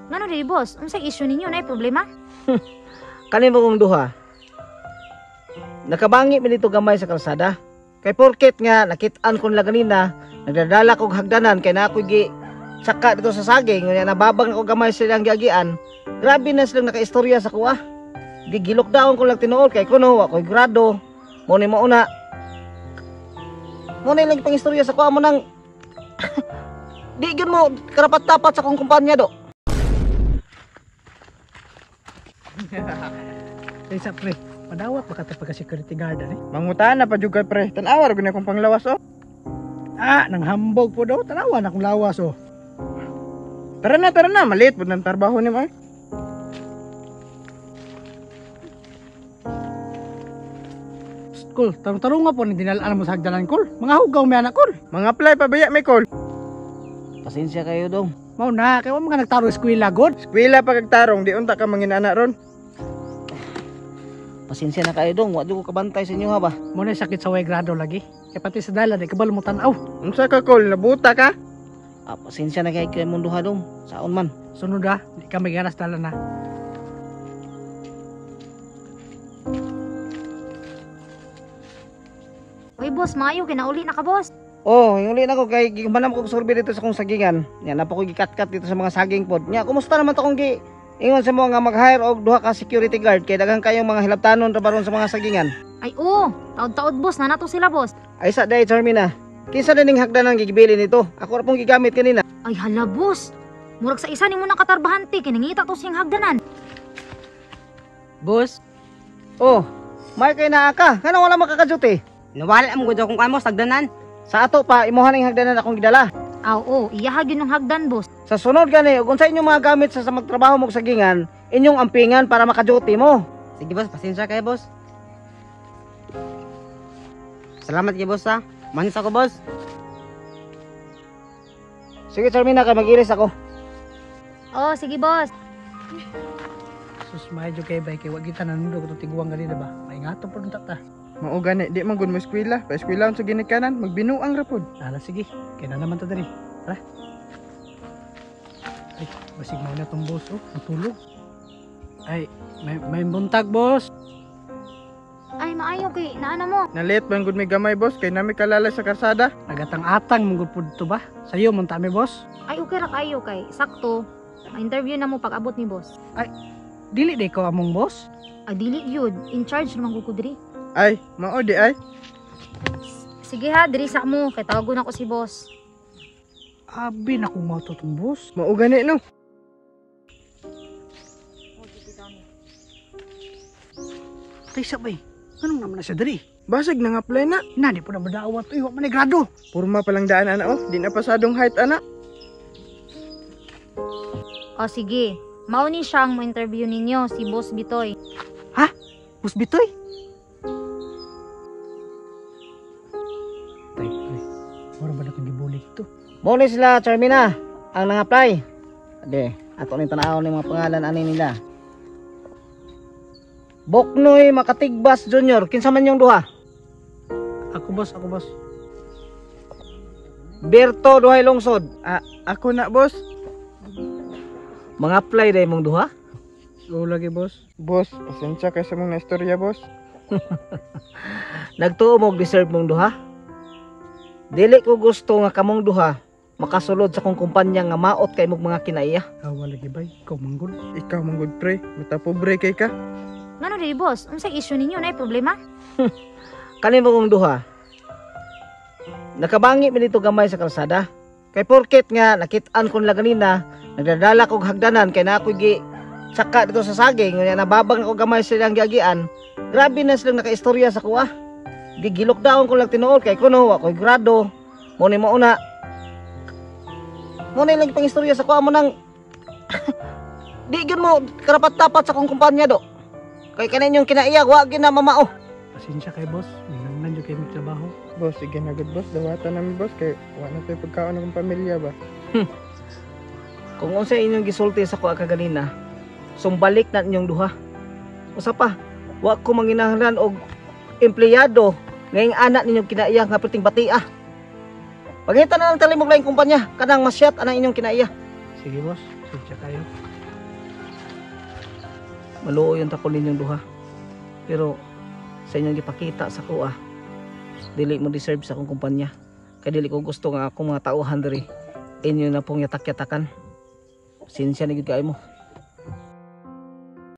Ngano diri boss? Unsay issue ninyo nay problema? Kanin mo kong duha. Nakabangi mi dito gamay sa kalsada. Kay porket nga nakit-an ko nila ganina, nagdadala kog hagdanan kay na ako gi saka dito sa saging, nga nababang ako gamay silang giagian. Grabe na silang nakaistorya sa kuha. Gigilokdaon ko lang tinuol kay kuno ako'y grado. Mo ni mauna. Mo ni lang pangistorya sa kuha mo nang di gyud mo karapat-dapat sa kong kumpanya do. Isa pre, madawat baka ta pagka security guard ani. Mangutan na pa jud kay pre. Tan-awar gud akong panglawas oh. Nang hambog po daw, tanawa na akong lawas oh. Tara na, maliit pud nang trabaho ni mo. Kul, tarong nga po ni dinalaan mo sa hagdanan kul. Mga hugaw may anak kul. Mga apply pa baya may call. Pasensya kayo dong. Mao na, kaya mga nagtaro eskwela god. Eskwela pa kag tarong di unta ka manginana ron. Pasensya na kayo dong. Wa ko kabantay sa inyo ha ba. Mo na sakit sa way grado lagi. Kaya pati sa dala, di kabalo mo tanaw. Unsa ka call, nabuta ka? Pasensya na kayo kay mong duha dong. Saon man. Sunod di ka may ganas dala na. Uy boss, maayo kinauli na ka boss. Oh, yung uli na ko kay gibanam ko survey dito sa kong sagingan. Nya na pa ko gikat-kat dito sa mga saging pod. Nya kumusta naman to kung gi ingon sa mo nga mag-hire og duha ka security guard kay daghan kayong mga hilabtanon ra baron sa mga sagingan. Ay oo, taod-taod boss, na nato sila boss. Ay sa day Charmina. Kinsa na ning hagdanan gigibili nito? Ako ra pong gigamit kanina. Ay hala boss. Murag sa isa nimo nang katarbahante kay nangita to sing hagdanan. Boss, Oh, may kay naa ka. Kanang wala makakaduty. nawala mo gud akong kamo sagdanan. Sa ato pa imuha ning hagdanan akong gidala. Aw oo, iyahag yun ng hagdan boss. Sa sunod gani, ug unsa inyong mga gamit sa magtrabaho mo sa sagingan, inyong ampingan para makaduty mo. Sige boss, pasensya kay boss. Salamat kay boss ha. Manis ako boss. Sige Charmina, kay mag-iris ako. Oh, sige boss. Sus, medyo kay bay kay wag kita nanundog itong tiguang ganina ba? Maingato po nung tata. Mao gani, di man gud mo eskwela. Pa eskwela sa ginikanan, magbinuang ra pod. Ala sige, kaya na naman to dali. Tara. Ay, basig mo na itong boss oh, natulog. Ay, may buntag boss. Ay maayo kay naana mo. Nalit man gud may gamay boss kay nami kalala sa karsada. Nagatang-atang mong po dito ba? Sa'yo, montami boss. Ay okay ra kayo kay sakto. Ma-interview na mo pag abot ni boss. Dili day ko among boss. Ay dili yun, in charge naman ko diri. Ay, mao di ay. Sige ha, diri sa mo kay tawagon ako si boss. Abi na kung mauto tong boss. Mao gani no. Tay sabay. Anong naman na siya diri? Basig nang apply na. Di po na madawat. Uy, wak man grado. Purma pa lang daan ana oh, di na pasadong height ana. O sige, mao ni siyang mo-interview ninyo si Boss Bitoy. Boss Bitoy. Tay, wala ba na kang gibulig ito? Mo ni sila Charmina, ang nang-apply. Ade, ato ning tanaw ni mga pangalan ani nila. Boknoy Makatigbas Junior, kinsa man yung duha? Ako boss. Berto Duhay Lungsod. Ako na boss. Mga apply day mong duha? Oo lagi boss. Boss, pasensya kay sa mong naistorya boss. Nagtuo mo og deserve mong duha? Dili ko gusto nga kamong duha makasulod sa kong kumpanya nga maot kay mong mga kinaiya. Awa lagi bay. Ikaw manggod. Ikaw man gud pre, mata pobre kay ka. Ngano diri boss? Unsay issue ninyo nay problema? Kanin mo kong duha. Nakabangi mi dito gamay sa kalsada. Kay porket nga nakit-an ko nila ganina, nagdadala kog hagdanan kay na ako gi saka dito sa saging, nga nababang ako gamay silang giagian. Grabe na silang nakaistorya sa kuha. Gigilokdaon ko lang tinuol kay kuno ako'y grado. Mo ni mauna. Mo ni lang pangistorya sa kuha mo nang di gyud mo karapat-dapat sa kong kumpanya do. Kay kaninyong kinaiya wa gyud na mamao. Pasensya kay boss. Minangnan dyan kayo may trabaho. Boss, sige na gud boss, dawatan namin boss kay wa na tay pagkaon ng pamilya ba. Kung unsa inyong gisulti sa kuha kaganina, sumbalik na inyong duha. Usa pa, wa ko manginahanglan og empleyado ngayong anak ninyong kinaiya nga perting batia. Pagita na lang talimog laing kumpanya, kanang masyat anang inyong kinaiya. Sige boss. Pasensya kayo. maluoy yung takon ninyong duha. Pero sa inyong gipakita sa kuha, dili mo deserve sa akong kumpanya. Kaya dili ko gusto nga akong mga tauhan diri inyo na pong yatak-yatakan. Sinsya na gid kayo mo.